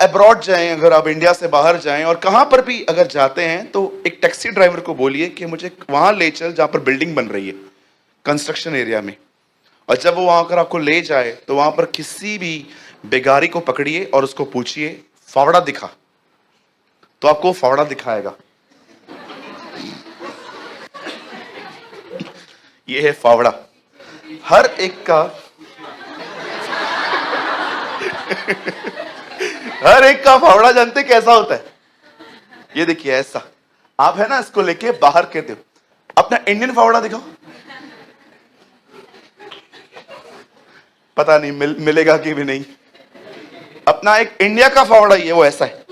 Abroad जाएं, अगर आप इंडिया से बाहर जाएं और कहां पर भी अगर जाते हैं तो एक टैक्सी ड्राइवर को बोलिए कि मुझे वहां ले चल जहां पर बिल्डिंग बन रही है, कंस्ट्रक्शन एरिया में। और जब वो वहां कर आपको ले जाए तो वहां पर किसी भी बेगारी को पकड़िए और उसको पूछिए फावड़ा दिखा, तो आपको फावड़ा दिखाएगा। ये है फावड़ा। हर एक का हर एक का फावड़ा जानते कैसा होता है? ये देखिए ऐसा। आप है ना, इसको लेके बाहर कहते हो, अपना इंडियन फावड़ा दिखाओ। पता नहीं मिलेगा कि भी नहीं। अपना एक इंडिया का फावड़ा ये वो ऐसा है,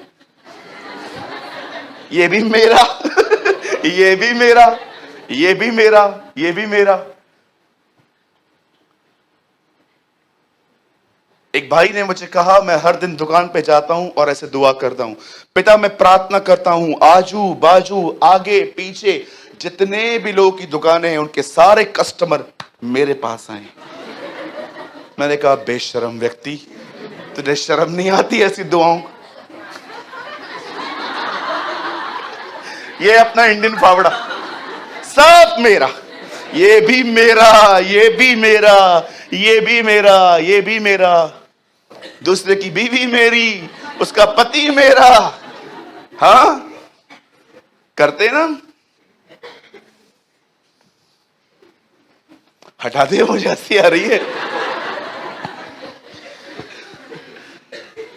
ये भी मेरा ये भी मेरा, ये भी मेरा, ये भी मेरा। एक भाई ने मुझे कहा, मैं हर दिन दुकान पे जाता हूं और ऐसे दुआ करता हूं, पिता मैं प्रार्थना करता हूं आजू बाजू आगे पीछे जितने भी लोगों की दुकानें हैं उनके सारे कस्टमर मेरे पास आए। मैंने कहा बेशरम व्यक्ति, तुझे शर्म नहीं आती ऐसी दुआओं? ये अपना इंडियन फावड़ा, सब मेरा, ये भी मेरा, ये भी मेरा, ये भी मेरा, ये भी मेरा। दूसरे की बीवी मेरी, उसका पति मेरा। हाँ करते ना। हटा दे, मुझे हंसी आ रही है।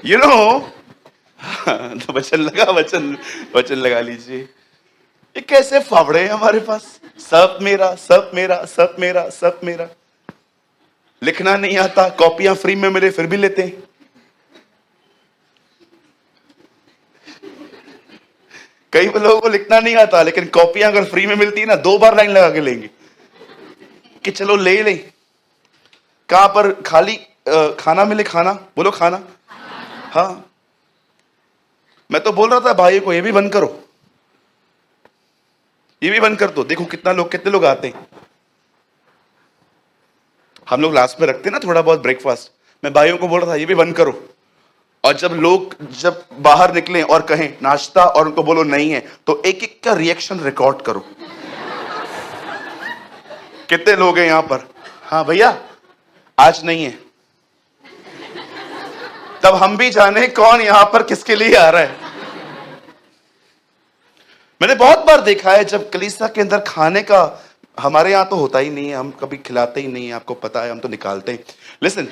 यू नो तो वचन लगा, वचन लगा लीजिए। ये कैसे फावड़े हैं हमारे पास, सब मेरा, सब मेरा, सब मेरा, सब मेरा। लिखना नहीं आता, कॉपियां फ्री में मिले फिर भी लेते हैं। कई लोगों को लिखना नहीं आता लेकिन कॉपियां अगर फ्री में मिलती है ना 2 बार लाइन लगा के लेंगे कि चलो ले लें। कहां पर खाली खाना मिले, खाना बोलो, खाना। हाँ मैं तो बोल रहा था भाई को ये भी बंद करो, ये भी बंद कर दो। देखो कितने लोग आते हैं। हम लोग लास्ट में रखते हैं ना थोड़ा बहुत ब्रेकफास्ट। मैं भाइयों को बोल रहा था ये भी बंद करो। और जब बाहर निकलें और कहें नाश्ता और उनको बोलो नहीं है, तो एक एक का रिएक्शन रिकॉर्ड करो। कितने लोग हैं यहां पर? हाँ भैया आज नहीं है। तब हम भी जाने कौन यहां पर किसके लिए आ रहा है। मैंने बहुत बार देखा है जब कलीसिया के अंदर खाने का, हमारे यहां तो होता ही नहीं है, हम कभी खिलाते ही नहीं है, आपको पता है, हम तो निकालते हैं। लिसन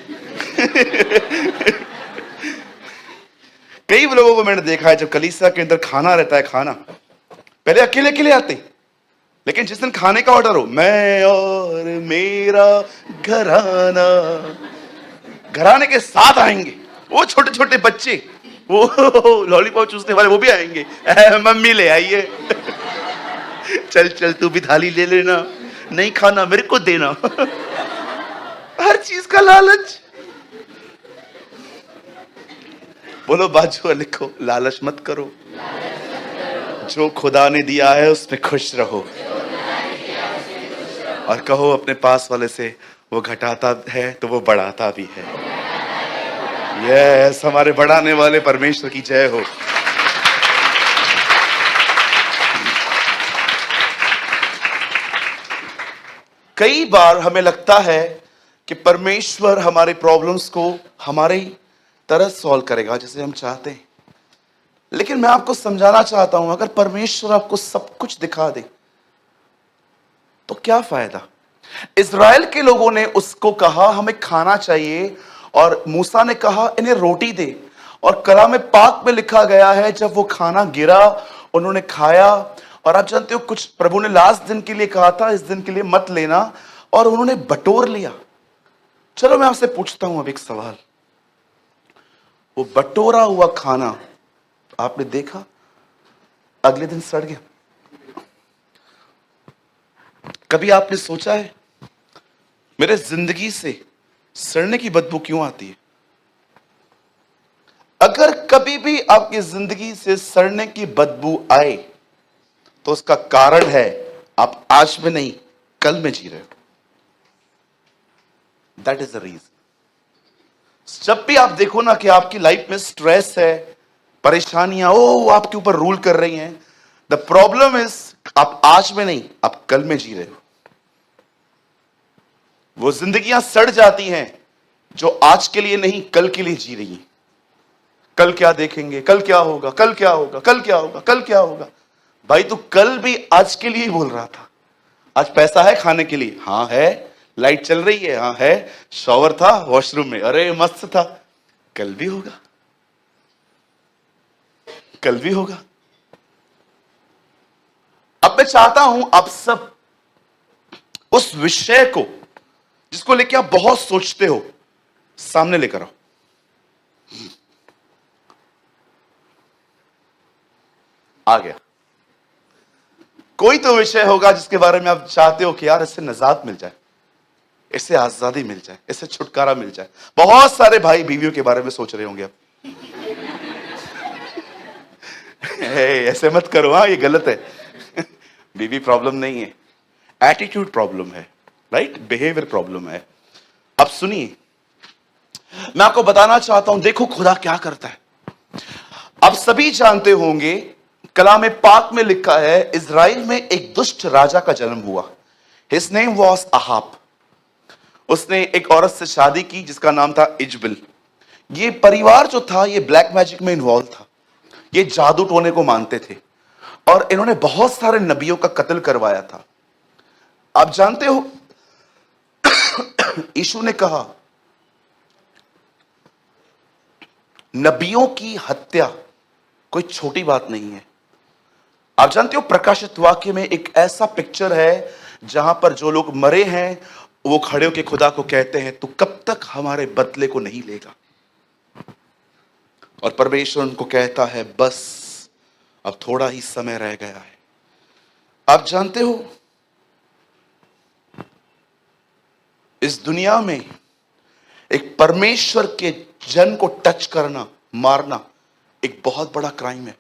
कई लोगों को मैंने देखा है जब कलीसिया के अंदर खाना रहता है, खाना पहले अकेले अकेले आते हैं, लेकिन जिस दिन खाने का ऑर्डर हो, मैं और मेरा घराना, घराने के साथ आएंगे। वो छोटे छोटे बच्चे, वो लॉलीपॉप चूसने वाले, वो भी आएंगे। मम्मी ले आइए चल चल तू भी थाली ले लेना, नहीं खाना मेरे को देना। हर चीज का लालच। बोलो बाजू लिखो, लालच मत करो, जो खुदा ने दिया है उसमें खुश रहो। और कहो अपने पास वाले से, वो घटाता है तो वो बढ़ाता भी है। यस, हमारे बढ़ाने वाले परमेश्वर की जय हो। कई बार हमें लगता है कि परमेश्वर हमारे प्रॉब्लम्स को हमारी तरह सॉल्व करेगा जैसे हम चाहते हैं, लेकिन मैं आपको समझाना चाहता हूं, अगर परमेश्वर आपको सब कुछ दिखा दे तो क्या फायदा। इज़राइल के लोगों ने उसको कहा हमें खाना चाहिए, और मूसा ने कहा इन्हें रोटी दे, और कलाम पाक में लिखा गया है जब वो खाना गिरा उन्होंने खाया। और आप जानते हो कुछ प्रभु ने लास्ट दिन के लिए कहा था, इस दिन के लिए मत लेना, और उन्होंने बटोर लिया। चलो मैं आपसे पूछता हूं अब एक सवाल, वो बटोरा हुआ खाना आपने देखा अगले दिन सड़ गया? कभी आपने सोचा है मेरे जिंदगी से सड़ने की बदबू क्यों आती है? अगर कभी भी आपकी जिंदगी से सड़ने की बदबू आए तो उसका कारण है आप आज में नहीं कल में जी रहे हो। That is the reason. जब भी आप देखो ना कि आपकी लाइफ में स्ट्रेस है, परेशानियां ओ आपके ऊपर रूल कर रही हैं। द प्रॉब्लम इज आप आज में नहीं, आप कल में जी रहे हो। वो जिंदगियां सड़ जाती हैं जो आज के लिए नहीं, कल के लिए जी रही हैं। कल क्या देखेंगे, कल क्या होगा, कल क्या होगा, कल क्या होगा, कल क्या होगा। भाई तू कल भी आज के लिए ही बोल रहा था। आज पैसा है खाने के लिए, हाँ है। लाइट चल रही है, हाँ है। शॉवर था वॉशरूम में, अरे मस्त था। कल भी होगा, कल भी होगा। अब मैं चाहता हूं आप सब उस विषय को जिसको लेकर आप बहुत सोचते हो सामने लेकर आओ। आ गया। कोई तो विषय होगा जिसके बारे में आप चाहते हो कि यार इससे निजात मिल जाए, इससे आजादी मिल जाए, इससे छुटकारा मिल जाए। बहुत सारे भाई बीवियों के बारे में सोच रहे होंगे अब। ऐसे मत करो, हाँ ये गलत है। बीवी प्रॉब्लम नहीं है, एटीट्यूड प्रॉब्लम है, राइट, बिहेवियर प्रॉब्लम है। अब सुनिए, मैं आपको बताना चाहता हूं, देखो खुदा क्या करता है। आप सभी जानते होंगे, कलाम पाक में लिखा है, इजराइल में एक दुष्ट राजा का जन्म हुआ। His name was Ahab. उसने एक औरत से शादी की जिसका नाम था इजबिल। ये परिवार जो था ये ब्लैक मैजिक में इन्वॉल्व था, ये जादू टोने को मानते थे और इन्होंने बहुत सारे नबियों का कत्ल करवाया था। आप जानते हो यीशु ने कहा नबियों की हत्या कोई छोटी बात नहीं है। आप जानते हो प्रकाशित वाक्य में एक ऐसा पिक्चर है जहां पर जो लोग मरे हैं वो खड़े होकर खुदा को कहते हैं तू कब तक हमारे बदले को नहीं लेगा। और परमेश्वर उनको कहता है बस अब थोड़ा ही समय रह गया है। आप जानते हो इस दुनिया में एक परमेश्वर के जन को टच करना, मारना एक बहुत बड़ा क्राइम है।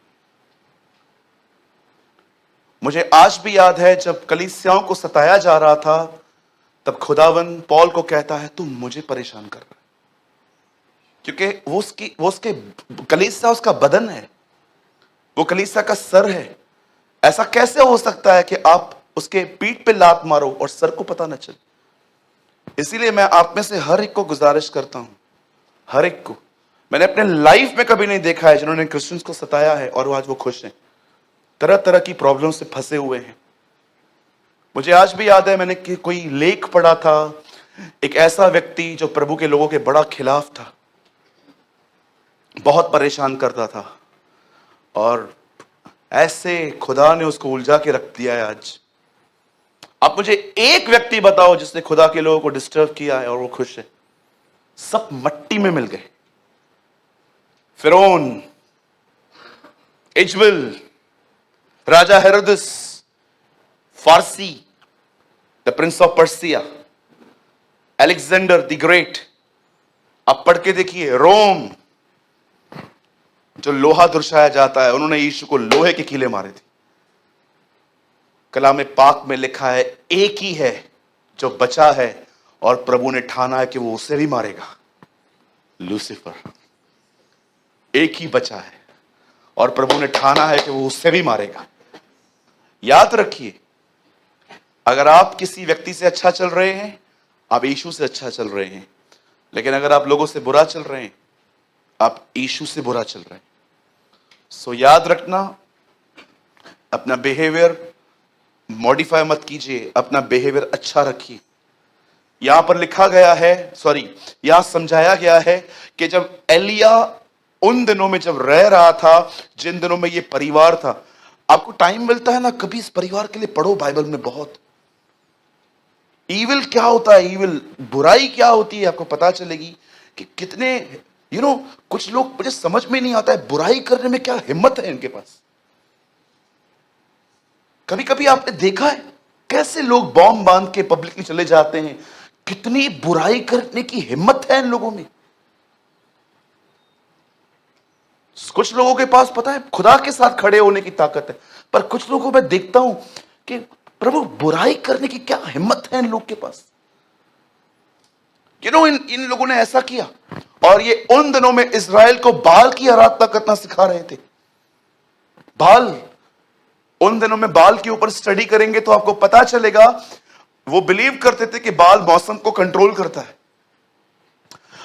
मुझे आज भी याद है जब कलीसियाओं को सताया जा रहा था तब खुदावन पौल को कहता है तू मुझे परेशान कर रहा है, क्योंकि वो उसके कलीसिया उसका बदन है, वो कलीसिया का सर है। ऐसा कैसे हो सकता है कि आप उसके पीठ पे लात मारो और सर को पता न चले। इसीलिए मैं आप में से हर एक को गुजारिश करता हूं, हर एक को, मैंने अपने लाइफ में कभी नहीं देखा है जिन्होंने क्रिश्चियंस को सताया है और आज वो खुश हैं, तरह तरह की प्रॉब्लम से फंसे हुए हैं। मुझे आज भी याद है मैंने कोई लेख पढ़ा था, एक ऐसा व्यक्ति जो प्रभु के लोगों के बड़ा खिलाफ था, बहुत परेशान करता था और ऐसे खुदा ने उसको उलझा के रख दिया है। आज आप मुझे एक व्यक्ति बताओ जिसने खुदा के लोगों को डिस्टर्ब किया है और वो खुश है। सब मट्टी में मिल गए। फिरौन, इजबिल, राजा हेरोदस, फारसी, the prince of Persia, Alexander the Great. आप पढ़ के देखिए, रोम जो लोहा दुर्शाया जाता है, उन्होंने यीशु को लोहे के कीले मारे थे। कलाम पाक में लिखा है एक ही है जो बचा है और प्रभु ने ठाना है कि वो उसे भी मारेगा, लूसीफर। एक ही बचा है और प्रभु ने ठाना है कि वो उससे भी मारेगा। याद रखिए, अगर आप किसी व्यक्ति से अच्छा चल रहे हैं, आप यीशु से अच्छा चल रहे हैं, लेकिन अगर आप लोगों से बुरा चल रहे हैं, आप यीशु से बुरा चल रहे हैं। सो याद रखना, अपना बिहेवियर मॉडिफाई मत कीजिए, अपना बिहेवियर अच्छा रखिए। यहां पर लिखा गया है, यहां समझाया गया है कि जब एलिया उन दिनों में जब रह रहा था, जिन दिनों में ये परिवार था, आपको टाइम मिलता है ना कभी इस परिवार के लिए पढ़ो बाइबल में। बहुत ईविल क्या होता है, ईविल बुराई क्या होती है, आपको पता चलेगी कि कितने कुछ लोग, मुझे समझ में नहीं आता है बुराई करने में क्या हिम्मत है इनके पास। कभी कभी आपने देखा है कैसे लोग बॉम्ब बांध के पब्लिकली चले जाते हैं, कितनी बुराई करने की हिम्मत है इन लोगों में। कुछ लोगों के पास पता है खुदा के साथ खड़े होने की ताकत है, पर कुछ लोगों को मैं देखता हूं कि प्रभु बुराई करने की क्या हिम्मत है इन लोग के पास। इन लोगों ने ऐसा किया और ये उन दिनों में इज़राइल को बाल की आराधना करना सिखा रहे थे। बाल, उन दिनों में बाल के ऊपर स्टडी करेंगे तो आपको पता चलेगा, वो बिलीव करते थे कि बाल मौसम को कंट्रोल करता है।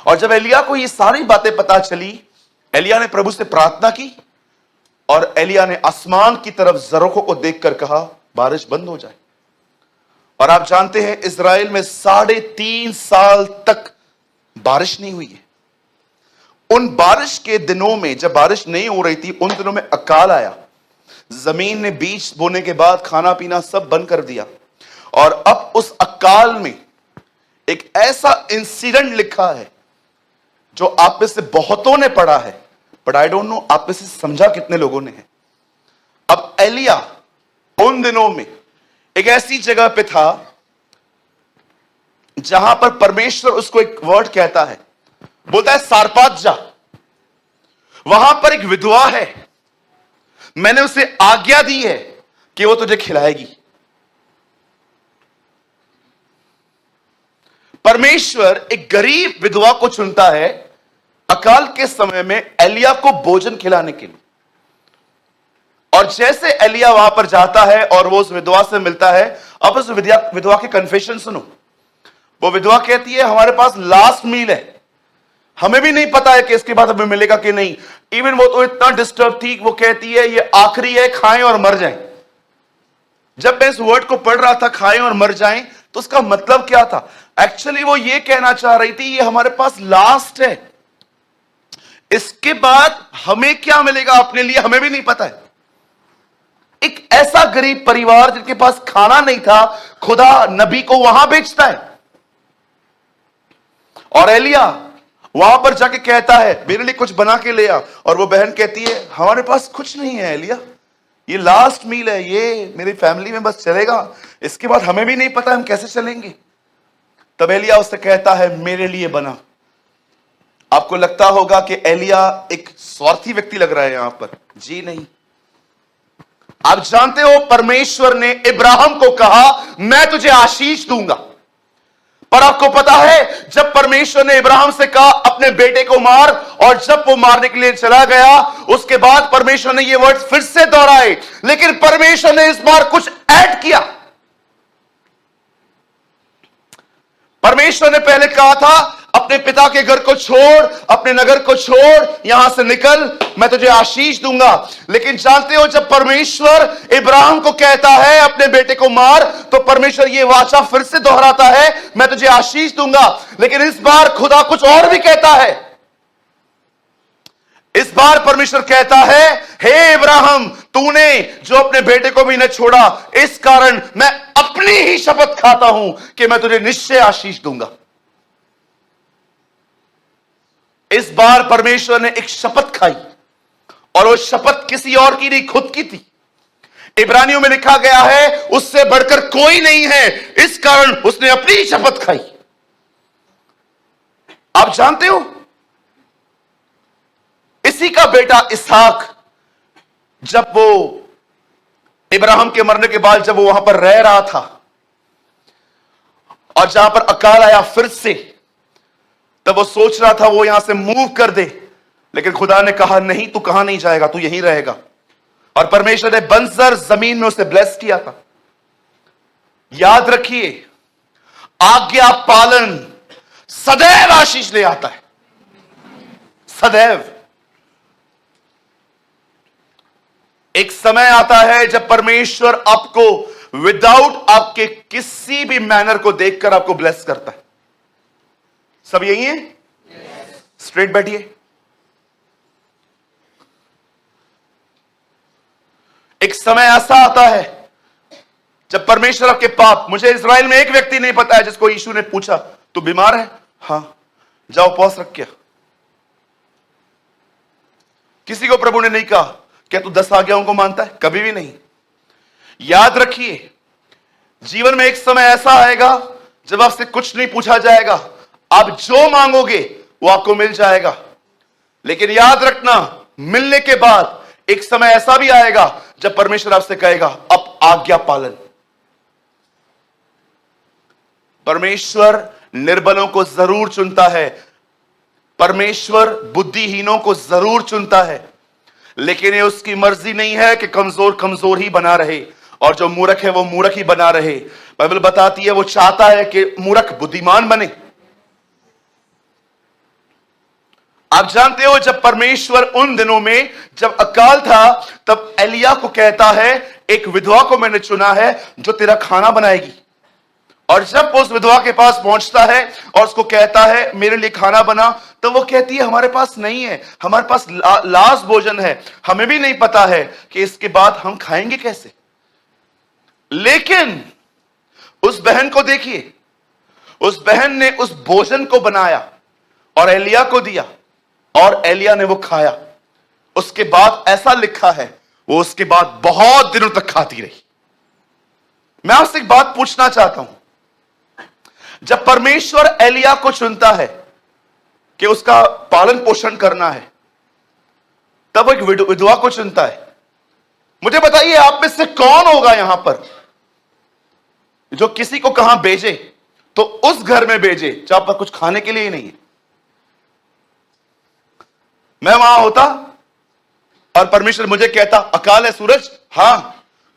और जब एलिया को ये सारी बातें पता चली, एलिया ने प्रभु से प्रार्थना की और एलिया ने आसमान की तरफ जरोखों को देखकर कहा, बारिश बंद हो जाए। और आप जानते हैं इज़राइल में 3.5 साल तक बारिश नहीं हुई है। उन बारिश के दिनों में, जब बारिश नहीं हो रही थी, उन दिनों में अकाल आया। जमीन ने बीज बोने के बाद खाना पीना सब बंद कर दिया। और अब उस अकाल में एक ऐसा इंसिडेंट लिखा है जो आप में से बहुतों ने पढ़ा है, बट आई डोंट नो आप में से समझा कितने लोगों ने है। अब एलिया उन दिनों में एक ऐसी जगह पे था जहां पर परमेश्वर उसको एक वर्ड कहता है, बोलता है सारपात जा, वहां पर एक विधवा है, मैंने उसे आज्ञा दी है कि वो तुझे खिलाएगी। परमेश्वर एक गरीब विधवा को चुनता है अकाल के समय में एलिया को भोजन खिलाने के लिए। और जैसे एलिया वहां पर जाता है और वो उस विधवा से मिलता है, अब उस विधवा के कन्फेशन सुनो। वो विधवा कहती है, हमारे पास लास्ट मील है, हमें भी नहीं पता है कि इसके बाद हमें मिलेगा कि नहीं। इवन वो तो इतना डिस्टर्ब थी, वो कहती है ये आखिरी है, खाएं और मर जाएं। जब मैं इस वर्ड को पढ़ रहा था, खाएं और मर जाएं, तो उसका मतलब क्या था? एक्चुअली वो ये कहना चाह रही थी, ये हमारे पास लास्ट है, इसके बाद हमें क्या मिलेगा अपने लिए हमें भी नहीं पता है। एक ऐसा गरीब परिवार जिनके पास खाना नहीं था, खुदा नबी को वहां भेजता है। और एलिया वहां पर जाके कहता है, मेरे लिए कुछ बना के ले आ। और वो बहन कहती है, हमारे पास कुछ नहीं है एलिया, ये लास्ट मील है, ये मेरी फैमिली में बस चलेगा, इसके बाद हमें भी नहीं पता हम कैसे चलेंगे। तब एलिया उससे कहता है, मेरे लिए बना। आपको लगता होगा कि एलिया एक स्वार्थी व्यक्ति लग रहा है यहां पर, जी नहीं। आप जानते हो परमेश्वर ने इब्राहिम को कहा, मैं तुझे आशीष दूंगा। पर आपको पता है, जब परमेश्वर ने इब्राहिम से कहा अपने बेटे को मार, और जब वो मारने के लिए चला गया, उसके बाद परमेश्वर ने ये वर्ड फिर से दोहराए, लेकिन परमेश्वर ने इस बार कुछ ऐड किया। परमेश्वर ने पहले कहा था, अपने पिता के घर को छोड़, अपने नगर को छोड़, यहां से निकल, मैं तुझे आशीष दूंगा। लेकिन जानते हो, जब परमेश्वर इब्राहिम को कहता है अपने बेटे को मार, तो परमेश्वर ये वाचा फिर से दोहराता है, मैं तुझे आशीष दूंगा। लेकिन इस बार खुदा कुछ और भी कहता है। इस बार परमेश्वर कहता है, हे इब्राहिम, तूने जो अपने बेटे को भी न छोड़ा, इस कारण मैं अपनी ही शपथ खाता हूं कि मैं तुझे निश्चय आशीष दूंगा। इस बार परमेश्वर ने एक शपथ खाई, और वो शपथ किसी और की नहीं, खुद की थी। इब्रानियों में लिखा गया है, उससे बढ़कर कोई नहीं है, इस कारण उसने अपनी ही शपथ खाई। आप जानते हो, इसी का बेटा इसहाक, जब वो इब्राहिम के मरने के बाद जब वो वहां पर रह रहा था, और जहां पर अकाल आया फिर से, तब वो सोच रहा था वो यहां से मूव कर दे, लेकिन खुदा ने कहा, नहीं, तू कहां नहीं जाएगा, तू यहीं रहेगा। और परमेश्वर ने बंजर जमीन में उसे ब्लेस किया था। याद रखिए, आज्ञा पालन सदैव आशीष ले आता है, सदैव। एक समय आता है जब परमेश्वर आपको विदाउट आपके किसी भी मैनर को देखकर आपको ब्लेस करता है। सब यही है? स्ट्रेट बैठिए। एक समय ऐसा आता है जब परमेश्वर आपके पाप, मुझे इज़राइल में एक व्यक्ति नहीं पता है जिसको यीशु ने पूछा, तू बीमार है? हां, जाओ उपवास रख क्या। किसी को प्रभु ने नहीं कहा, क्या तू 10 आज्ञाओं को मानता है? कभी भी नहीं। याद रखिए, जीवन में एक समय ऐसा आएगा जब आपसे कुछ नहीं पूछा जाएगा, आप जो मांगोगे वो आपको मिल जाएगा। लेकिन याद रखना, मिलने के बाद एक समय ऐसा भी आएगा जब परमेश्वर आपसे कहेगा, अब आज्ञा पालन। परमेश्वर निर्बलों को जरूर चुनता है, परमेश्वर बुद्धिहीनों को जरूर चुनता है, लेकिन ये उसकी मर्जी नहीं है कि कमजोर कमजोर ही बना रहे और जो मूर्ख है वो मूर्ख ही बना रहे। बाइबल बताती है वो चाहता है कि मूर्ख बुद्धिमान बने। आप जानते हो जब परमेश्वर उन दिनों में जब अकाल था तब एलिया को कहता है एक विधवा को मैंने चुना है जो तेरा खाना बनाएगी। और जब उस विधवा के पास पहुंचता है और उसको कहता है मेरे लिए खाना बना, तो वो कहती है हमारे पास नहीं है, हमारे पास लाश भोजन है, हमें भी नहीं पता है कि इसके बाद हम खाएंगे कैसे। लेकिन उस बहन को देखिए, उस बहन ने उस भोजन को बनाया और एलिया को दिया और एलिया ने वो खाया। उसके बाद ऐसा लिखा है वो उसके बाद बहुत दिनों तक खाती रही। मैं आपसे एक बात पूछना चाहता हूं, जब परमेश्वर एलिया को चुनता है कि उसका पालन पोषण करना है, तब एक विधवा को चुनता है। मुझे बताइए आप में से कौन होगा यहां पर जो किसी को कहां भेजे तो उस घर में भेजे जहां पर कुछ खाने के लिए ही नहीं है। मैं वहां होता और परमेश्वर मुझे कहता अकाल है सूरज, हां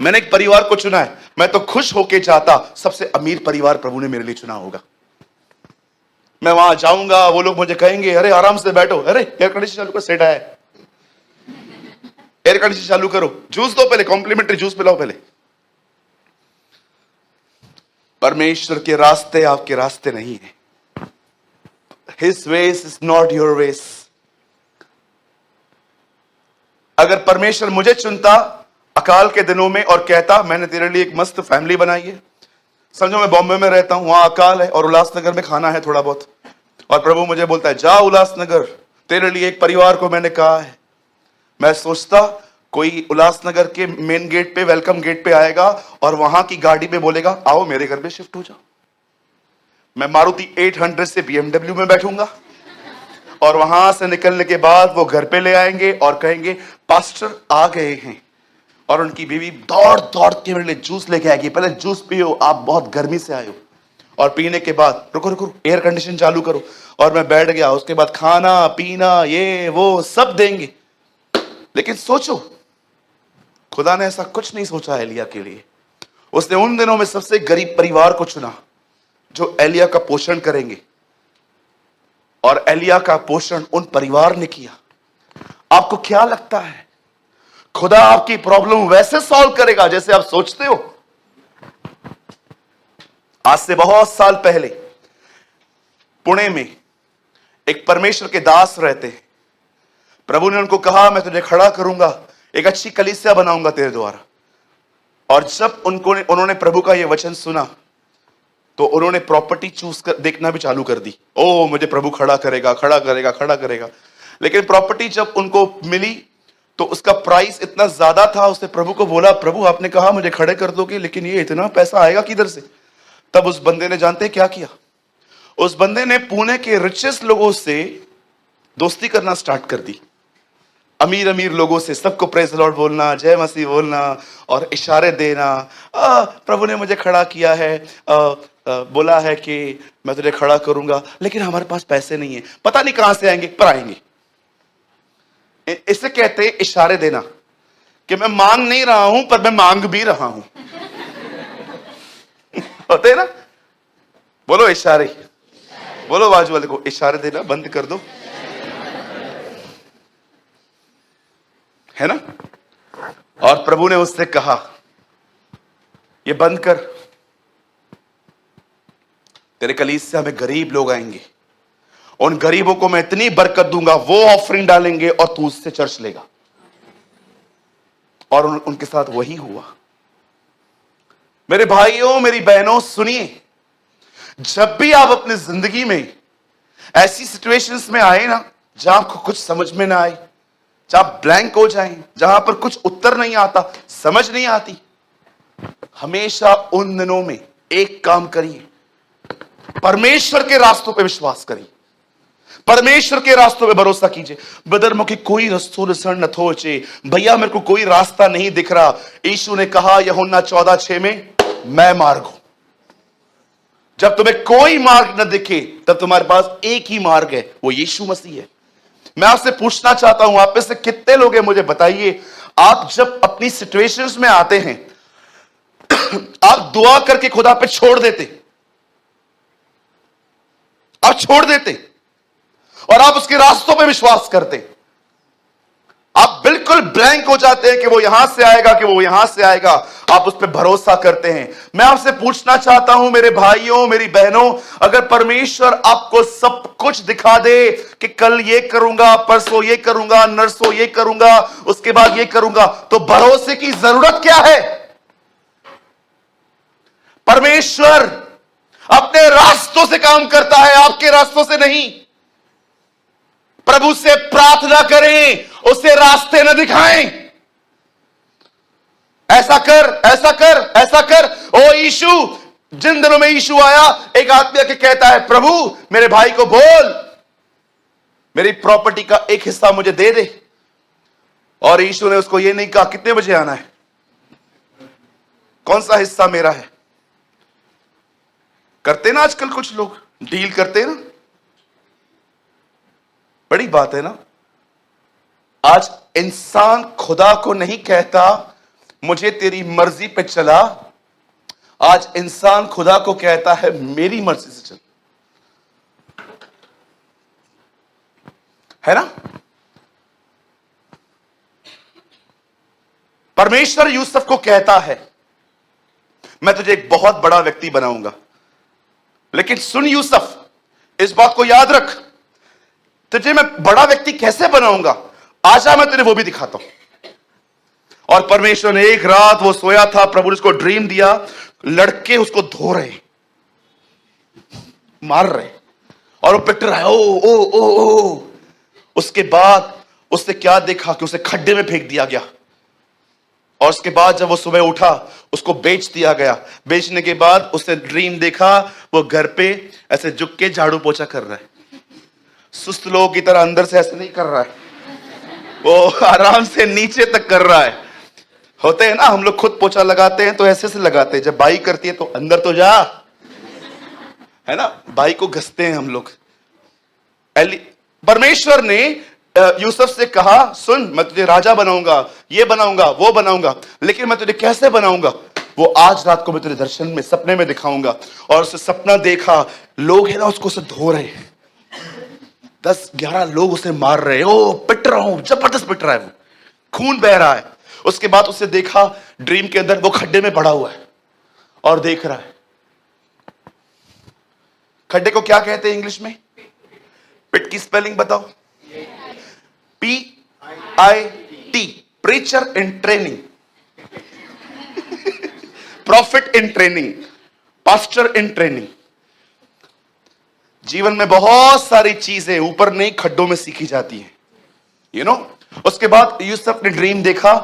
मैंने एक परिवार को चुना है, मैं तो खुश होके जाता सबसे अमीर परिवार प्रभु ने मेरे लिए चुना होगा। मैं वहां जाऊंगा, वो लोग मुझे कहेंगे अरे आराम से बैठो, अरे एयर कंडीशन चालू कर, सेट आया, एयर कंडीशन चालू करो, जूस दो पहले, कॉम्प्लीमेंट्री जूस पिलाओ पहले। परमेश्वर के रास्ते आपके रास्ते नहीं है। His ways is not your ways। अगर परमेश्वर मुझे चुनता अकाल के दिनों में और कहता मैंने तेरे लिए एक मस्त फैमिली बनाई है, समझो मैं बॉम्बे में रहता हूं, वहां अकाल है और उल्लासनगर में खाना है थोड़ा बहुत, और प्रभु मुझे बोलता है जा उल्लासनगर, तेरे लिए एक परिवार को मैंने कहा है। मैं सोचता कोई उल्लासनगर के मेन गेट पे, वेलकम गेट पे आएगा और वहां की गाड़ी में बोलेगा आओ मेरे घर पे शिफ्ट हो जाओ। मैं मारुति 800 से BMW में बैठूंगा और वहां से निकलने के बाद वो घर पे ले आएंगे और कहेंगे पास्टर आ गए हैं, और उनकी बीवी दौड़ दौड़ के मेरे लिए जूस लेके आएगी, पहले जूस पियो आप बहुत गर्मी से आए हो, और पीने के बाद रुको रुको एयर कंडीशन चालू करो, और मैं बैठ गया, उसके बाद खाना पीना ये वो सब देंगे। लेकिन सोचो खुदा ने ऐसा कुछ नहीं सोचा एलिया के लिए। उसने उन दिनों में सबसे गरीब परिवार को चुना जो एलिया का पोषण करेंगे, और एलिया का पोषण उन परिवार ने किया। आपको क्या लगता है खुदा आपकी प्रॉब्लम वैसे सॉल्व करेगा जैसे आप सोचते हो? आज से बहुत साल पहले पुणे में एक परमेश्वर के दास रहते हैं। प्रभु ने उनको कहा मैं तुझे खड़ा करूंगा, एक अच्छी कलीसिया बनाऊंगा तेरे द्वारा। और जब उन्होंने प्रभु का यह वचन सुना तो उन्होंने प्रॉपर्टी चूज कर देखना भी चालू कर दी। ओ मुझे प्रभु खड़ा करेगा खड़ा करेगा खड़ा करेगा। लेकिन प्रॉपर्टी जब उनको मिली तो उसका प्राइस इतना ज्यादा था, उसने प्रभु को बोला प्रभु आपने कहा मुझे खड़े कर दोगे, लेकिन ये इतना पैसा आएगा किधर से? तब उस बंदे ने जानते क्या किया? उस बंदे ने पुणे के रिचेस्ट लोगों से दोस्ती करना स्टार्ट कर दी। अमीर अमीर लोगों से सबको प्रेज द लॉर्ड बोलना, जय मसीह बोलना और इशारे देना। प्रभु ने मुझे खड़ा किया है, बोला है कि मैं तुझे खड़ा करूंगा, लेकिन हमारे पास पैसे नहीं है, पता नहीं कहां से आएंगे पर आएंगे। इसे कहते हैं इशारे देना कि मैं मांग नहीं रहा हूं पर मैं मांग भी रहा हूं। होते हैं ना? बोलो इशारे, बोलो बाजू वाले को इशारे देना बंद कर दो, है ना? और प्रभु ने उससे कहा ये बंद कर, तेरे कलीसिया में गरीब लोग आएंगे, उन गरीबों को मैं इतनी बरकत दूंगा, वो ऑफरिंग डालेंगे और तू उससे चर्च लेगा। और उनके साथ वही हुआ। मेरे भाइयों मेरी बहनों सुनिए, जब भी आप अपनी जिंदगी में ऐसी सिचुएशंस में आए ना जहां आपको कुछ समझ में ना आए, जहां ब्लैंक हो जाए, जहां पर कुछ उत्तर नहीं आता, समझ नहीं आती, हमेशा उन दिनों में एक काम करिए, परमेश्वर के रास्तों पे विश्वास करिए, परमेश्वर के रास्तों पे भरोसा कीजिए। ब्रदर मुझे कोई रस्तों लसण न थोचे, भैया मेरे को कोई रास्ता नहीं दिख रहा। यीशु ने कहा यूहन्ना 14:6 में मैं मार्ग हूं, जब तुम्हें कोई मार्ग न दिखे तब तुम्हारे पास एक ही मार्ग है, वो यीशु मसीह है। मैं आपसे पूछना चाहता हूं, आप में से कितने लोग हैं, मुझे बताइए, आप जब अपनी सिचुएशंस में आते हैं आप दुआ करके खुदा पे छोड़ देते, आप छोड़ देते और आप उसके रास्तों पे विश्वास करते। आप बिल्कुल ब्लैंक हो जाते हैं कि वो यहां से आएगा, कि वो यहां से आएगा, आप उस पर भरोसा करते हैं। मैं आपसे पूछना चाहता हूं मेरे भाइयों, मेरी बहनों, अगर परमेश्वर आपको सब कुछ दिखा दे कि कल ये करूंगा, परसों ये करूंगा, नरसों ये करूंगा, उसके बाद ये करूंगा, तो भरोसे की जरूरत क्या है? परमेश्वर अपने रास्तों से काम करता है, आपके रास्तों से नहीं। प्रभु से प्रार्थना करें, उसे रास्ते न दिखाएं। ऐसा कर, ऐसा कर, ऐसा कर। ओ यीशु, जिन दिनों में यीशु आया, एक आदमी आके कहता है, प्रभु मेरे भाई को बोल मेरी प्रॉपर्टी का एक हिस्सा मुझे दे दे। और यीशु ने उसको यह नहीं कहा कितने बजे आना है, कौन सा हिस्सा मेरा है। करते ना आजकल कुछ लोग, डील करते ना, बड़ी बात है ना। आज इंसान खुदा को नहीं कहता मुझे तेरी मर्जी पे चला, आज इंसान खुदा को कहता है मेरी मर्जी से चल, है ना। परमेश्वर यूसुफ को कहता है मैं तुझे एक बहुत बड़ा व्यक्ति बनाऊंगा, लेकिन सुन यूसुफ, इस बात को याद रख, तुझे मैं बड़ा व्यक्ति कैसे बनाऊंगा, आजा मैं तुझे वो भी दिखाता हूं। और परमेश्वर ने एक रात, वो सोया था, प्रभु ने उसको ड्रीम दिया, लड़के उसको धो रहे, मार रहे, और वो पिट रहा है, ओ ओ ओ ओ। उसके बाद उसने क्या देखा कि उसे खड्डे में फेंक दिया गया। और उसके बाद जब वो सुबह उठा, उसको बेच दिया गया। बेचने के बाद उसने ड्रीम देखा, वो घर पे ऐसे झुक के झाड़ू पोछा कर रहा है, सुस्त लोगों की तरह अंदर से ऐसे नहीं कर रहा है, वो आराम से नीचे तक कर रहा है। होते हैं ना, हम लोग खुद पोछा लगाते हैं तो ऐसे से लगाते हैं, जब बाई करती है तो अंदर तो जा, है ना, बाई को घसते हैं हम लोग। परमेश्वर ने यूसुफ से कहा, सुन मैं तुझे राजा बनाऊंगा, ये बनाऊंगा, वो बनाऊंगा, लेकिन मैं तुझे कैसे बनाऊंगा वो आज रात को मैं तुझे दर्शन में, सपने में दिखाऊंगा। और उसे सपना देखा, लोग है ना उसको उसे धो रहे, 10-11 लोग उसे मार रहे, ओ पिट रहा हूं, जबरदस्त पिट रहा है, वो खून बह रहा है। उसके बाद उसे देखा ड्रीम के अंदर वो खड्डे में पड़ा हुआ है और देख रहा है। खड्डे को क्या कहते हैं इंग्लिश में? पिट की स्पेलिंग बताओ। PIT, preacher in training, profit in training, pastor in training. जीवन में बहुत सारी चीजें ऊपर नहीं खड्डों में सीखी जाती हैं, यू नो। उसके बाद यूसुफ ने ड्रीम देखा,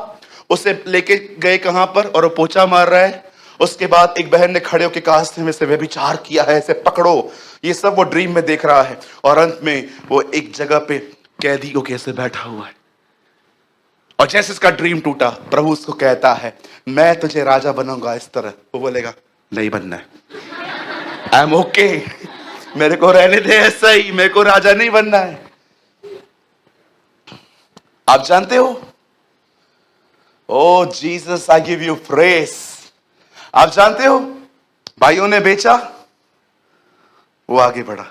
उसे लेके गए कहां पर, और वो पोछा मार रहा है। उसके बाद एक बहन ने खड़े होकर कहा में से व्यभिचार किया है, इसे पकड़ो। ये सब वो ड्रीम में देख रहा है। और अंत में वो एक जगह पे कैदी को कैसे बैठा हुआ है, और जैसे इसका ड्रीम टूटा, प्रभु उसको कहता है मैं तुझे राजा बनाऊंगा इस तरह। वो बोलेगा नहीं बनना है, आई एम ओके, मेरे को रहने दे ऐसा ही, मेरे को राजा नहीं बनना है। आप जानते हो, oh Jesus I give you praise. आप जानते हो, भाइयों ने बेचा, वो आगे बढ़ा।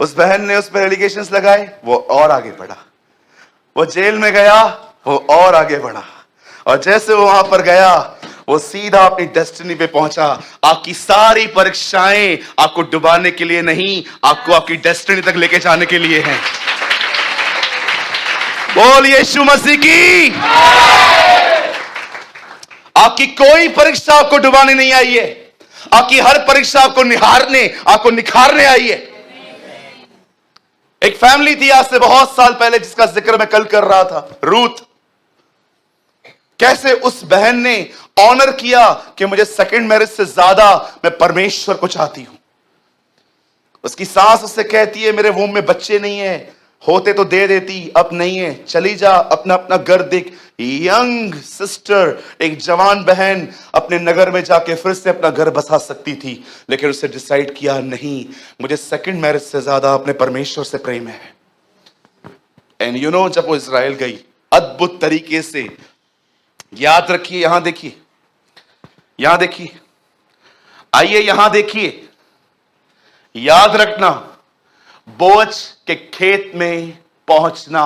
उस बहन ने उस पर एलिगेशंस लगाए, वो और आगे बढ़ा। वो जेल में गया, वो और आगे बढ़ा। और जैसे वो वहां पर गया, वो सीधा अपनी डेस्टिनी पे पहुंचा। आपकी सारी परीक्षाएं आपको डुबाने के लिए नहीं, आपको आपकी डेस्टिनी तक लेके जाने के लिए हैं। बोल यीशु मसीह की। आपकी कोई परीक्षा आपको डुबाने नहीं आई है, आपकी हर परीक्षा आपको निखारने आई है। एक फैमिली थी आज से बहुत साल पहले, जिसका जिक्र मैं कल कर रहा था, रूथ। कैसे उस बहन ने ऑनर किया कि मुझे सेकंड मैरिज से ज्यादा मैं परमेश्वर को चाहती हूं। उसकी सास उससे कहती है मेरे वोम में बच्चे नहीं है, होते तो दे देती, अब नहीं है, चली जा, अपना अपना घर देख। यंग सिस्टर, एक जवान बहन अपने नगर में जाके फिर से अपना घर बसा सकती थी, लेकिन उसने डिसाइड किया नहीं, मुझे सेकंड मैरिज से ज्यादा अपने परमेश्वर से प्रेम है। एंड यू नो, जब वो इजराइल गई, अद्भुत तरीके से, याद रखिए, यहां देखिए, यहां देखिए, आइए यहां देखिए, याद रखना, बोअज के खेत में पहुंचना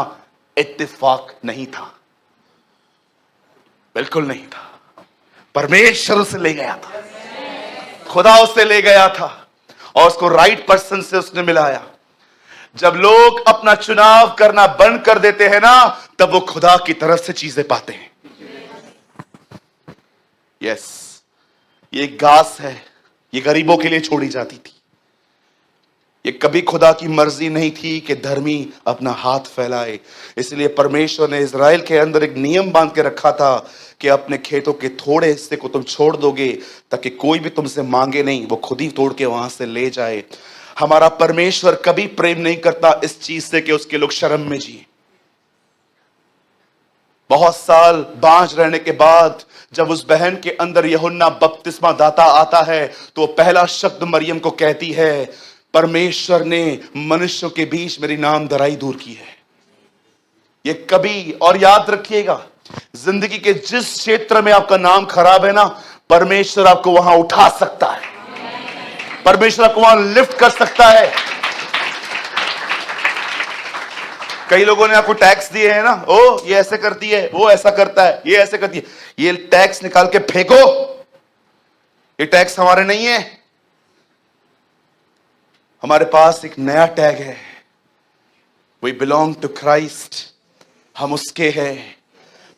इत्तेफाक नहीं था, बिल्कुल नहीं था। परमेश्वर उसे ले गया था, खुदा उसे ले गया था और उसको राइट पर्सन से उसने मिलाया। जब लोग अपना चुनाव करना बंद कर देते हैं ना, तब वो खुदा की तरफ से चीजें पाते हैं। यस, ये घास है, ये गरीबों के लिए छोड़ी जाती थी। ये कभी खुदा की मर्जी नहीं थी कि धर्मी अपना हाथ फैलाए। इसलिए परमेश्वर ने इज़राइल के अंदर एक नियम बांध के रखा था कि अपने खेतों के थोड़े हिस्से को तुम छोड़ दोगे, ताकि कोई भी तुमसे मांगे नहीं, वो खुद ही तोड़ के वहां से ले जाए। हमारा परमेश्वर कभी प्रेम नहीं करता इस चीज से कि उसके लोग शर्म में जिए। बहुत साल बांझ रहने के बाद जब उस बहन के अंदर यूहन्ना बपतिस्मा दाता आता है, तो पहला शब्द मरियम को कहती है, परमेश्वर ने मनुष्यों के बीच मेरी नामधराई दूर की है। ये कभी, और याद रखिएगा, जिंदगी के जिस क्षेत्र में आपका नाम खराब है ना, परमेश्वर आपको वहां उठा सकता है, परमेश्वर आपको वहां लिफ्ट कर सकता है। कई लोगों ने आपको टैक्स दिए हैं ना, ओ ये ऐसे करती है, वो ऐसा करता है, ये ऐसे करती है, ये टैक्स निकाल के फेंको, ये टैक्स हमारे नहीं है। हमारे पास एक नया टैग है, वी बिलोंग टू क्राइस्ट, हम उसके हैं।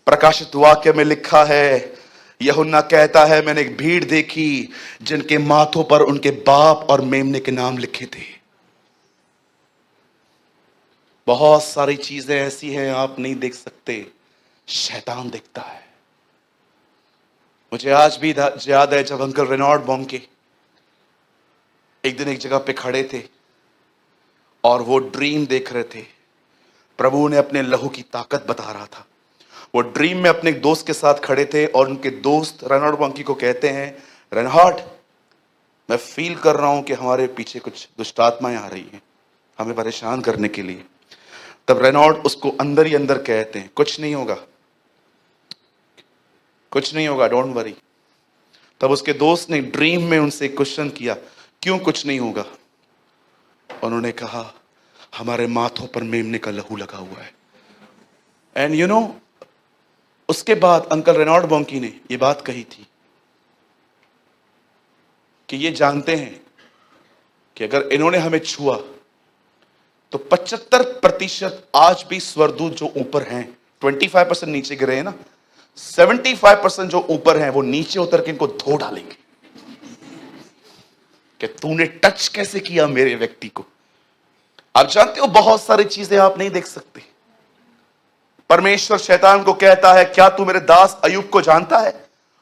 प्रकाशित वाक्य में लिखा है, यूहन्ना कहता है, मैंने एक भीड़ देखी जिनके माथों पर उनके बाप और मेमने के नाम लिखे थे। बहुत सारी चीजें ऐसी हैं आप नहीं देख सकते, शैतान देखता है। मुझे आज भी याद है जब अंकल रेनॉल्ड बॉन्के एक दिन एक जगह पे खड़े थे और वो ड्रीम देख रहे थे। प्रभु ने अपने लहू की ताकत बता रहा था। वो ड्रीम में अपने एक दोस्त के साथ खड़े थे और उनके दोस्त रेनॉल्ड बॉन्के को कहते हैं, रेनॉल्ड, मैं फील कर रहा हूं कि हमारे पीछे कुछ दुष्ट आत्माएं आ रही हैं हमें परेशान करने के लिए। तब रेनॉल्ड उसको अंदर ही अंदर कहते हैं, कुछ नहीं होगा, कुछ नहीं होगा, डोंट वरी। तब उसके दोस्त ने ड्रीम में उनसे क्वेश्चन किया, क्यों कुछ नहीं होगा? उन्होंने कहा, हमारे माथों पर मेमने का लहू लगा हुआ है। एंड यू नो, उसके बाद अंकल रेनॉल्ड बॉन्के ने यह बात कही थी कि ये जानते हैं कि अगर इन्होंने हमें छुआ तो 75% आज भी स्वर्गदूत जो ऊपर हैं, 25% नीचे गिरे हैं ना, 75% जो ऊपर हैं वो नीचे उतर के इनको धो डालेंगे कि तूने टच कैसे किया मेरे व्यक्ति को। आप जानते हो बहुत सारी चीजें आप नहीं देख सकते। परमेश्वर शैतान को कहता है, क्या तू मेरे दास अय्यूब को जानता है?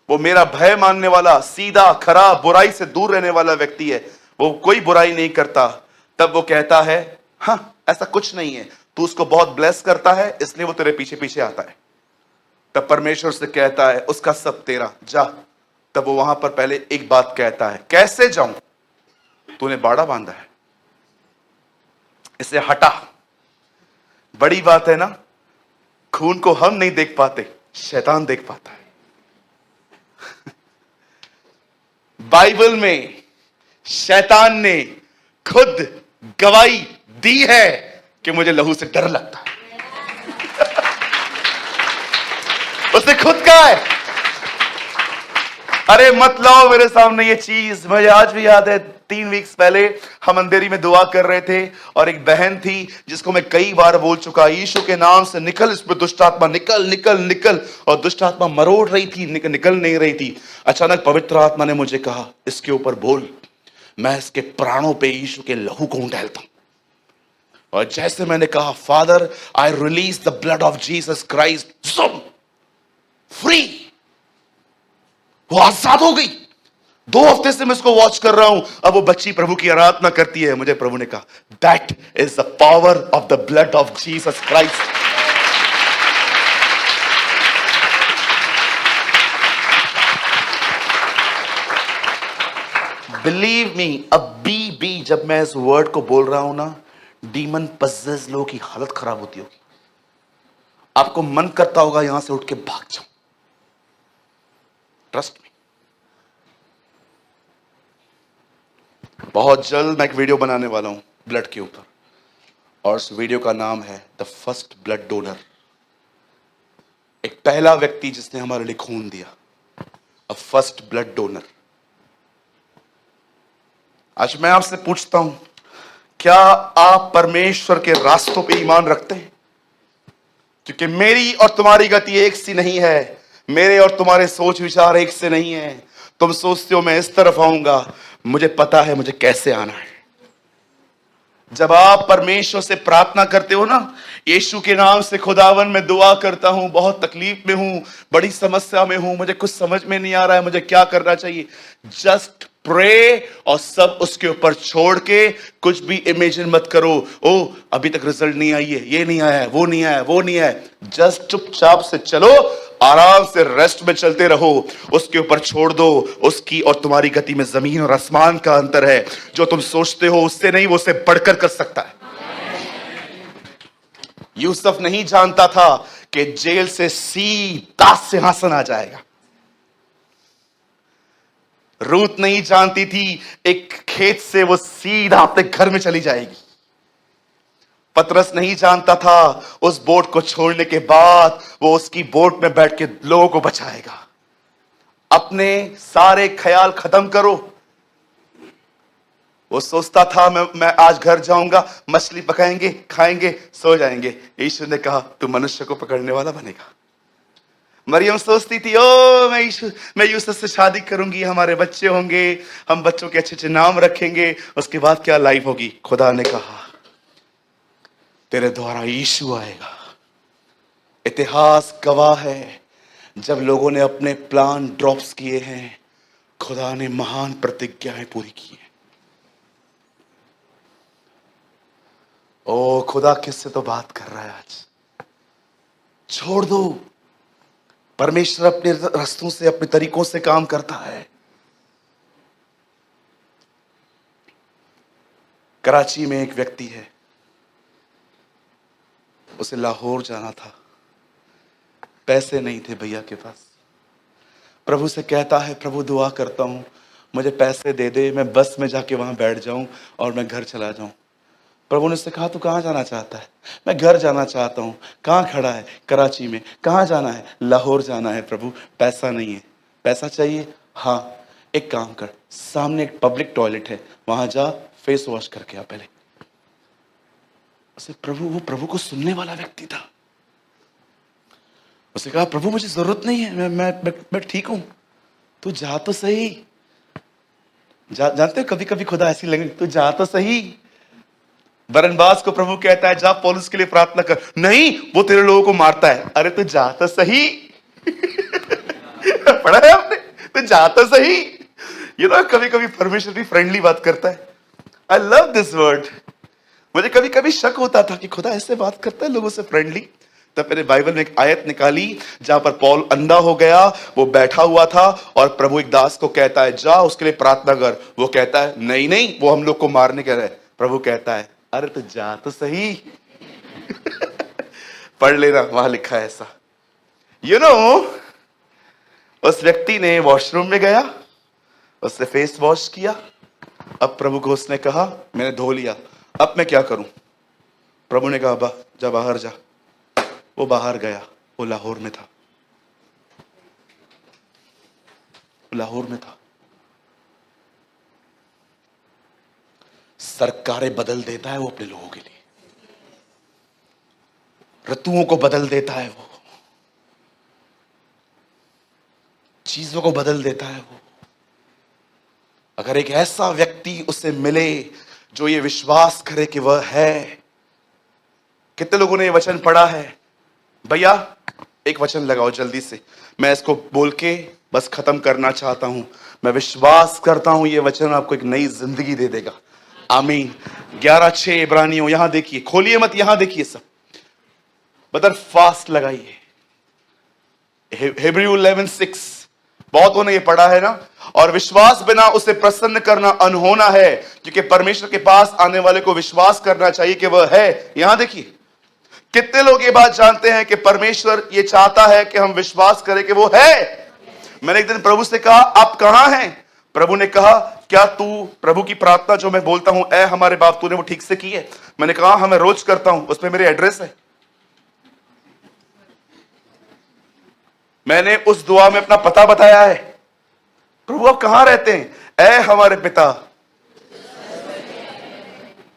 वो मेरा भय मानने वाला, सीधा, खराब, बुराई से दूर रहने वाला व्यक्ति है, वो कोई बुराई नहीं करता। तब वो कहता है, हाँ ऐसा कुछ नहीं है, तू उसको बहुत ब्लेस करता है इसलिए वो तेरे पीछे पीछे आता है। तब परमेश्वर से कहता है, उसका सब तेरा, जा। तब वो वहां पर पहले एक बात कहता है, कैसे जाऊं? तूने बाड़ा बांधा है, इसे हटा। बड़ी बात है ना, खून को हम नहीं देख पाते, शैतान देख पाता है। बाइबल में शैतान ने खुद गवाही दी है कि मुझे लहू से डर लगता है। उसने खुद कहा है, अरे मत लाओ मेरे सामने ये चीज। मुझे आज भी याद है, 3 वीक्स पहले हम अंधेरी में दुआ कर रहे थे और एक बहन थी जिसको मैं कई बार बोल चुका, यीशु के नाम से निकल, इस पर दुष्ट आत्मा, निकल निकल निकल, और दुष्ट आत्मा मरोड़ रही थी, निकल नहीं रही थी। अचानक पवित्र आत्मा ने मुझे कहा, इसके ऊपर बोल, मैं इसके प्राणों पे यीशु के लहू को उंडेलता हूं। और जैसे मैंने कहा, father I release the blood of Jesus Christ, free, वो आजाद हो गई। 2 हफ्ते से मैं इसको वॉच कर रहा हूं। अब वो बच्ची प्रभु की आराधना करती है। मुझे प्रभु ने कहा, that is the power of the blood of Jesus Christ. Believe me, अभी भी जब मैं इस वर्ड को बोल रहा हूं ना, डीमन पजेस लोगों की हालत खराब होती होगी। आपको मन करता होगा यहां से उठ के भाग जाऊं। Trust me. बहुत जल्द मैं एक वीडियो बनाने वाला हूं ब्लड के ऊपर, और उस वीडियो का नाम है द फर्स्ट ब्लड डोनर। एक पहला व्यक्ति जिसने हमारे लिए खून दिया, अ फर्स्ट ब्लड डोनर। आज मैं आपसे पूछता हूं, क्या आप परमेश्वर के रास्तों पे ईमान रखते हैं? क्योंकि मेरी और तुम्हारी गति एक सी नहीं है, मेरे और तुम्हारे सोच विचार एक से नहीं है। तुम सोचते हो मैं इस तरफ आऊंगा, मुझे पता है मुझे कैसे आना है। जब आप परमेश्वर से प्रार्थना करते हो ना, यीशु के नाम से, खुदावन मैं दुआ करता हूं, बहुत तकलीफ में हूं, बड़ी समस्या में हूं, मुझे कुछ समझ में नहीं आ रहा है, मुझे क्या करना चाहिए, जस्ट प्रे और सब उसके ऊपर छोड़ के कुछ भी इमेजिन मत करो। ओ अभी तक रिजल्ट नहीं आई है, ये नहीं आया है, वो नहीं आया है, वो नहीं आया है। जस्ट चुपचाप से चलो, आराम से रेस्ट में चलते रहो, उसके ऊपर छोड़ दो। उसकी और तुम्हारी गति में जमीन और आसमान का अंतर है। जो तुम सोचते हो उससे नहीं, वो उससे बढ़कर कर सकता है। यूसुफ नहीं जानता था कि जेल से सीधा सिंहासन आ जाएगा। रूत नहीं जानती थी एक खेत से वो सीधा अपने घर में चली जाएगी। पतरस नहीं जानता था उस बोट को छोड़ने के बाद वो उसकी बोट में बैठ के लोगों को बचाएगा। अपने सारे ख्याल खत्म करो। वो सोचता था मैं आज घर जाऊंगा, मछली पकाएंगे, खाएंगे, सो जाएंगे। यीशु ने कहा तू मनुष्य को पकड़ने वाला बनेगा। मरियम सोचती थी ओ मैं यूसुफ से शादी करूंगी, हमारे बच्चे होंगे, हम बच्चों के अच्छे अच्छे नाम रखेंगे, उसके बाद क्या लाइफ होगी। खुदा ने कहा तेरे द्वारा यीशु आएगा। इतिहास गवाह है, जब लोगों ने अपने प्लान ड्रॉप्स किए हैं, खुदा ने महान प्रतिज्ञाएं पूरी की हैं। ओ खुदा किससे तो बात कर रहा है आज। छोड़ दो, परमेश्वर अपने रास्तों से, अपने तरीकों से काम करता है। कराची में एक व्यक्ति है, उसे लाहौर जाना था, पैसे नहीं थे भैया के पास। प्रभु से कहता है प्रभु दुआ करता हूं मुझे पैसे दे दे, मैं बस में जाके वहां बैठ जाऊं और मैं घर चला जाऊं। प्रभु ने उससे कहा तू कहां जाना चाहता है? मैं घर जाना चाहता हूं। कहां खड़ा है? कराची में। कहां जाना है? लाहौर जाना है। प्रभु पैसा नहीं है। पैसा चाहिए? हाँ, एक काम कर, सामने एक पब्लिक टॉयलेट है, वहां जा, फेस वॉश करके आ पहले। उसे वो प्रभु को सुनने वाला व्यक्ति था। उसे कहा प्रभु मुझे जरूरत नहीं है, मैं ठीक हूं, तू जा तो सही। जानते हो कभी कभी खुदा ऐसी लगे, तू जा तो सही। बरनबास को प्रभु कहता है जा पौलुस के लिए प्रार्थना कर। नहीं, वो तेरे लोगों को मारता है। अरे तू जा तो सही। पढ़ा है आपने? तू जा तो सही। ये तो कभी कभी परमेश्वर भी फ्रेंडली बात करता है। I love this word. मुझे कभी कभी शक होता था कि खुदा ऐसे बात करता है लोगों से फ्रेंडली। तब मैंने बाइबल में एक आयत निकाली जहां पर पौल अंधा हो गया, वो बैठा हुआ था और प्रभु एक दास को कहता है जा उसके लिए प्रार्थना कर। वो कहता है नहीं नहीं, वो हम लोग को मारने कह रहे हैं। प्रभु कहता है अरे तो जा तो सही। पढ़ लेना, वहां लिखा है ऐसा। उस व्यक्ति ने वॉशरूम में गया, उसने फेस वॉश किया। अब प्रभु को उसने कहा मैंने धो लिया, अब मैं क्या करूं? प्रभु ने कहा जा बाहर जा। वो बाहर गया। वो लाहौर में था। लाहौर में था। सरकारें बदल देता है वो अपने लोगों के लिए, ऋतुओं को बदल देता है वो, चीजों को बदल देता है वो। अगर एक ऐसा व्यक्ति उसे मिले जो ये विश्वास करे कि वह है। कितने लोगों ने ये वचन पढ़ा है? भैया एक वचन लगाओ जल्दी से, मैं इसको बोल के बस खत्म करना चाहता हूं। मैं विश्वास करता हूं ये वचन आपको एक नई जिंदगी दे देगा। आमीन। 11:6 इब्रानियों, यहां देखिए, खोलिए मत, यहां देखिए सब, बदर फास्ट लगाइए। हिब्रू 11:6, बहुतों ने ये पढ़ा है ना। और विश्वास बिना उसे प्रसन्न करना अनहोना है, क्योंकि परमेश्वर के पास आने वाले को विश्वास करना चाहिए कि वह है। यहां देखिए, कितने लोग ये बात जानते हैं कि परमेश्वर ये चाहता है कि हम विश्वास करें कि वो है। मैंने एक दिन प्रभु से कहा, आप कहां हैं? प्रभु ने कहा, क्या तू प्रभु की प्रार्थना जो मैं बोलता हूं, ऐ हमारे बाप, तूने वो ठीक से की है? मैंने कहा, हाँ मैं रोज करता हूं, उसमें मेरे एड्रेस है। मैंने उस दुआ में अपना पता बताया है। प्रभु आप कहां रहते हैं? ऐ हमारे पिता।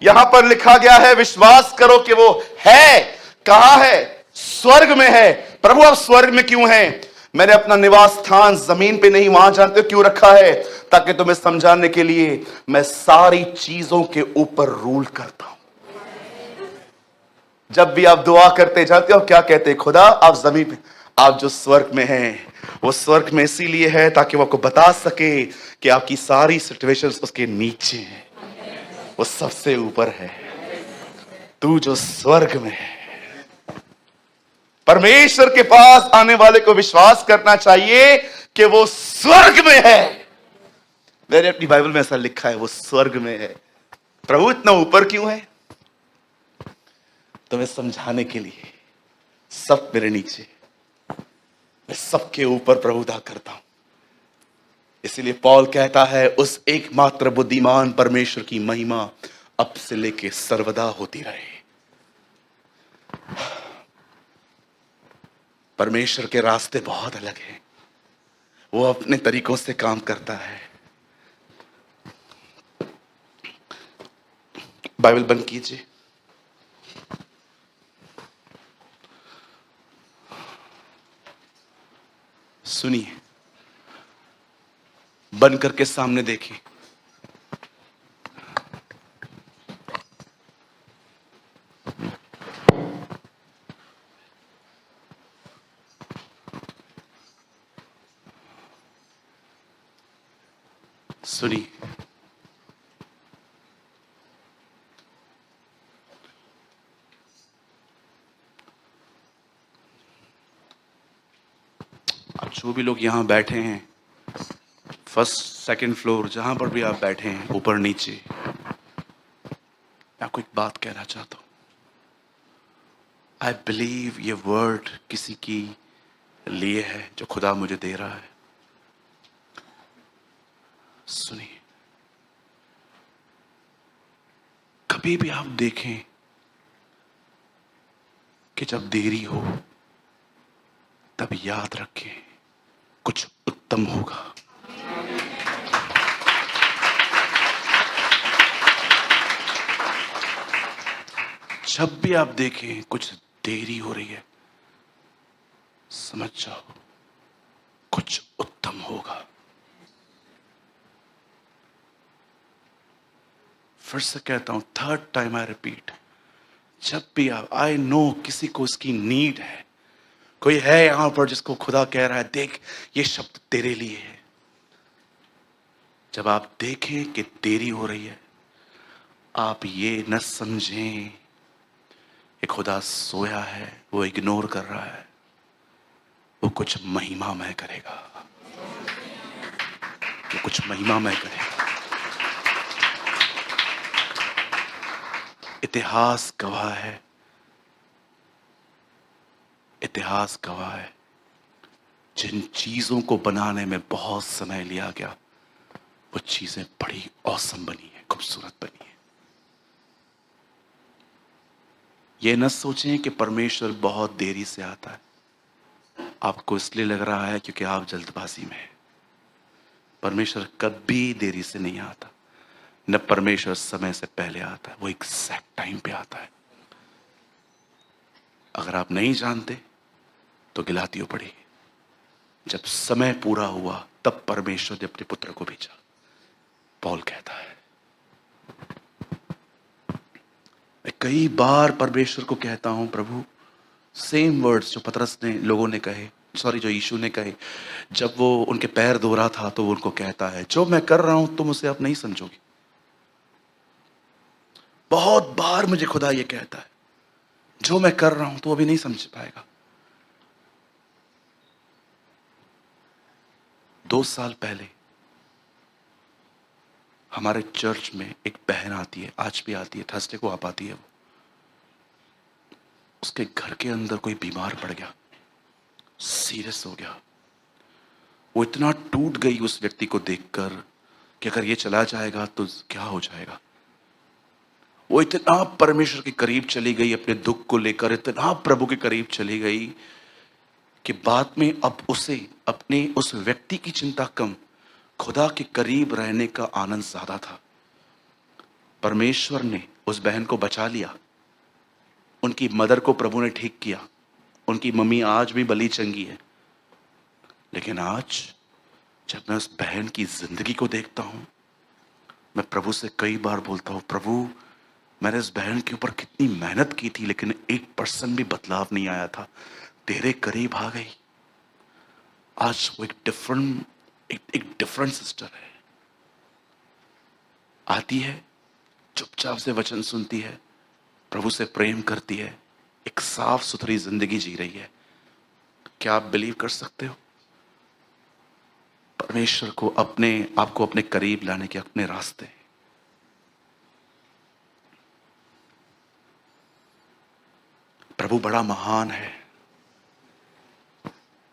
यहां पर लिखा गया है, विश्वास करो कि वो है। कहां है? स्वर्ग में है। प्रभु आप स्वर्ग में क्यों हैं? मैंने अपना निवास स्थान जमीन पे नहीं, वहां जानते हो क्यों रखा है? ताकि तुम्हें समझाने के लिए मैं सारी चीजों के ऊपर रूल करता हूं। जब भी आप दुआ करते, जानते हो क्या कहते? खुदा आप जमीन पे, आप जो स्वर्ग में हैं, वो स्वर्ग में इसीलिए है ताकि वो आपको बता सके कि आपकी सारी सिचुएशंस उसके नीचे हैं, वो सबसे ऊपर है। तू जो स्वर्ग में है। परमेश्वर के पास आने वाले को विश्वास करना चाहिए कि वो स्वर्ग में है। मैंने अपनी बाइबल में ऐसा लिखा है, वो स्वर्ग में है। प्रभु इतना ऊपर क्यों है? तुम्हें समझाने के लिए, सब मेरे नीचे, मैं सबके ऊपर प्रभुता करता हूं। इसीलिए पौल कहता है, उस एकमात्र बुद्धिमान परमेश्वर की महिमा अब से लेके सर्वदा होती रहे। परमेश्वर के रास्ते बहुत अलग हैं, वो अपने तरीकों से काम करता है। बाइबल बंद कीजिए। सुनिए, बंद करके सामने देखिए। सुनिए, आप जो भी लोग यहां बैठे हैं, फर्स्ट सेकंड फ्लोर, जहां पर भी आप बैठे हैं, ऊपर नीचे, मैं आपको एक बात कहना चाहता हूं। आई बिलीव ये वर्ड किसी की लिए है जो खुदा मुझे दे रहा है। सुनिए, कभी भी आप देखें कि जब देरी हो, तब याद रखें कुछ उत्तम होगा। जब भी आप देखें कुछ देरी हो रही है, समझ जाओ कुछ उत्तम होगा। फिर से कहता हूं, थर्ड टाइम आई रिपीट, जब भी आप, आई नो किसी को इसकी नीड है, कोई है यहां पर जिसको खुदा कह रहा है, देख ये शब्द तेरे लिए है। जब आप देखें कि देरी हो रही है, आप ये न समझें कि खुदा सोया है, वो इग्नोर कर रहा है। वो कुछ महिमामय करेगा, वो कुछ महिमामय करेगा। इतिहास गवाह है, इतिहास गवाह है, जिन चीजों को बनाने में बहुत समय लिया गया, वो चीजें बड़ी औसम बनी है, खूबसूरत बनी है। ये न सोचें कि परमेश्वर बहुत देरी से आता है। आपको इसलिए लग रहा है क्योंकि आप जल्दबाजी में हैं। परमेश्वर कभी देरी से नहीं आता, न परमेश्वर समय से पहले आता है, वो एग्जैक्ट टाइम पे आता है। अगर आप नहीं जानते तो गलातियों पढ़िए, जब समय पूरा हुआ तब परमेश्वर ने अपने पुत्र को भेजा। पौल कहता है, मैं कई बार परमेश्वर को कहता हूं, प्रभु सेम वर्ड्स जो पतरस ने, लोगों ने कहे, सॉरी, जो यीशु ने कहे, जब वो उनके पैर धो रहा था तो वो उनको कहता है, जो मैं कर रहा हूं तुम उसे अब नहीं समझोगे। बहुत बार मुझे खुदा ये कहता है, जो मैं कर रहा हूं तो अभी नहीं समझ पाएगा। 2 साल पहले हमारे चर्च में एक बहन आती है, आज भी आती है, थर्सडे को आ पाती है। वो उसके घर के अंदर कोई बीमार पड़ गया, सीरियस हो गया। वो इतना टूट गई उस व्यक्ति को देखकर कि अगर ये चला जाएगा तो क्या हो जाएगा। वो इतना परमेश्वर के करीब चली गई अपने दुख को लेकर, इतना प्रभु के करीब चली गई कि बाद में अब उसे अपने उस व्यक्ति की चिंता कम, खुदा के करीब रहने का आनंद ज्यादा था। परमेश्वर ने उस बहन को बचा लिया, उनकी मदर को प्रभु ने ठीक किया, उनकी मम्मी आज भी भली चंगी है। लेकिन आज जब मैं उस बहन की जिंदगी को देखता हूं, मैं प्रभु से कई बार बोलता हूं, प्रभु मैंने इस बहन के ऊपर कितनी मेहनत की थी लेकिन 1% भी बदलाव नहीं आया था, तेरे करीब आ गई। आज वो एक डिफरेंट सिस्टर है। आती है, चुपचाप से वचन सुनती है, प्रभु से प्रेम करती है, एक साफ सुथरी जिंदगी जी रही है। क्या आप बिलीव कर सकते हो? परमेश्वर को आपको अपने करीब लाने के अपने रास्ते। प्रभु बड़ा महान है।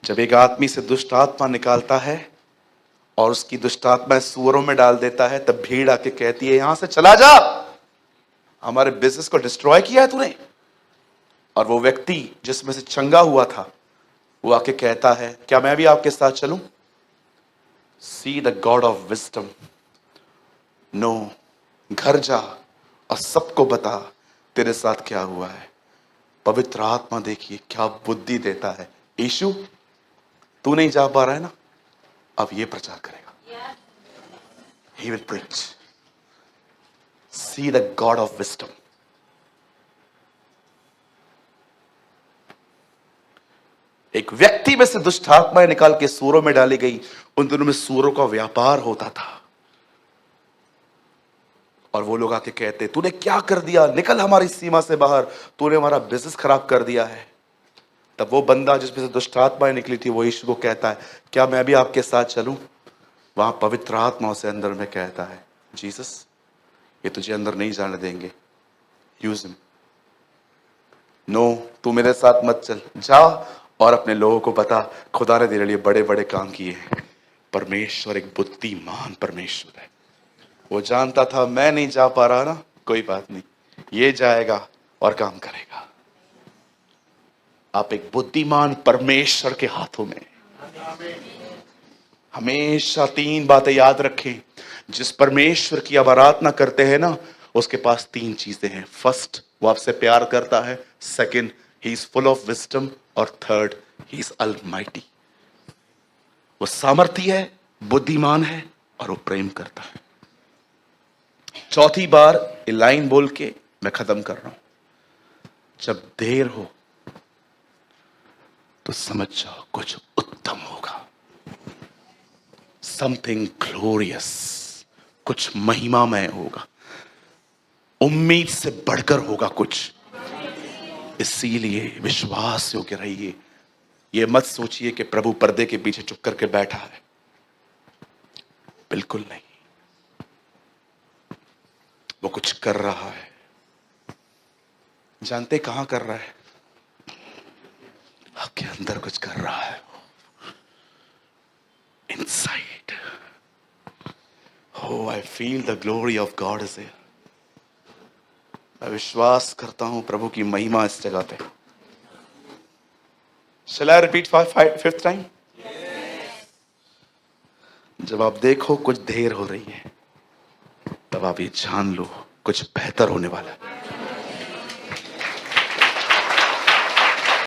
जब एक आदमी से दुष्ट आत्मा निकालता है और उसकी दुष्ट आत्मा सूअरों में डाल देता है, तब भीड़ आके कहती है, यहां से चला जा, हमारे बिजनेस को डिस्ट्रॉय किया है तूने। और वो व्यक्ति जिसमें से चंगा हुआ था, वो आके कहता है, क्या मैं भी आपके साथ चलूं? See the god of wisdom. No, घर जा और सबको बता तेरे साथ क्या हुआ है। पवित्र आत्मा देखिए क्या बुद्धि देता है। यीशु, तू नहीं जा पा रहा है ना, अब ये प्रचार करेगा। He will preach. See the God of wisdom. एक व्यक्ति में से दुष्ट आत्माएं निकाल के सूअरों में डाली गई। उन दिनों में सूअरों का व्यापार होता था और वो लोग आके कहते, तूने क्या कर दिया, निकल हमारी सीमा से बाहर, तूने हमारा बिजनेस खराब कर दिया है। तब वो बंदा जिसमें से दुष्ट आत्माएं निकली थी, वो यीशु को कहता है, क्या मैं भी आपके साथ चलूं? वहां पवित्र आत्मा से अंदर में कहता है, जीसस, ये तुझे अंदर नहीं जाने देंगे, यूज हिम। नो, तू मेरे साथ मत चल, जा और अपने लोगों को बता खुदा ने तेरे लिए बड़े बड़े काम किए हैं। परमेश्वर एक बुद्धिमान परमेश्वर है। वो जानता था मैं नहीं जा पा रहा ना, कोई बात नहीं, ये जाएगा और काम करेगा। आप एक बुद्धिमान परमेश्वर के हाथों में। हमेशा 3 बातें याद रखें। जिस परमेश्वर की आप आराधना करते हैं ना, उसके पास 3 चीजें हैं। फर्स्ट, वो आपसे प्यार करता है। Second, he is full of wisdom. और थर्ड, ही इज ऑलमाइटी। वो सामर्थी है, बुद्धिमान है और वो प्रेम करता है। चौथी बार ये लाइन बोल के मैं खत्म कर रहा हूं। जब देर हो तो समझ जाओ कुछ उत्तम होगा। समथिंग ग्लोरियस, कुछ महिमामय होगा, उम्मीद से बढ़कर होगा कुछ। इसीलिए विश्वास योग्य रहिए। ये मत सोचिए कि प्रभु पर्दे के पीछे चुप करके बैठा है, बिल्कुल नहीं। वो कुछ कर रहा है। जानते कहां कर रहा है? आपके अंदर कुछ कर रहा है। Inside. Oh, I feel the glory of God is here. मैं विश्वास करता हूं प्रभु की महिमा इस जगह पे। Shall I repeat fifth time? जब आप देखो कुछ देर हो रही है, तब आप ये जान लो कुछ बेहतर होने वाला है।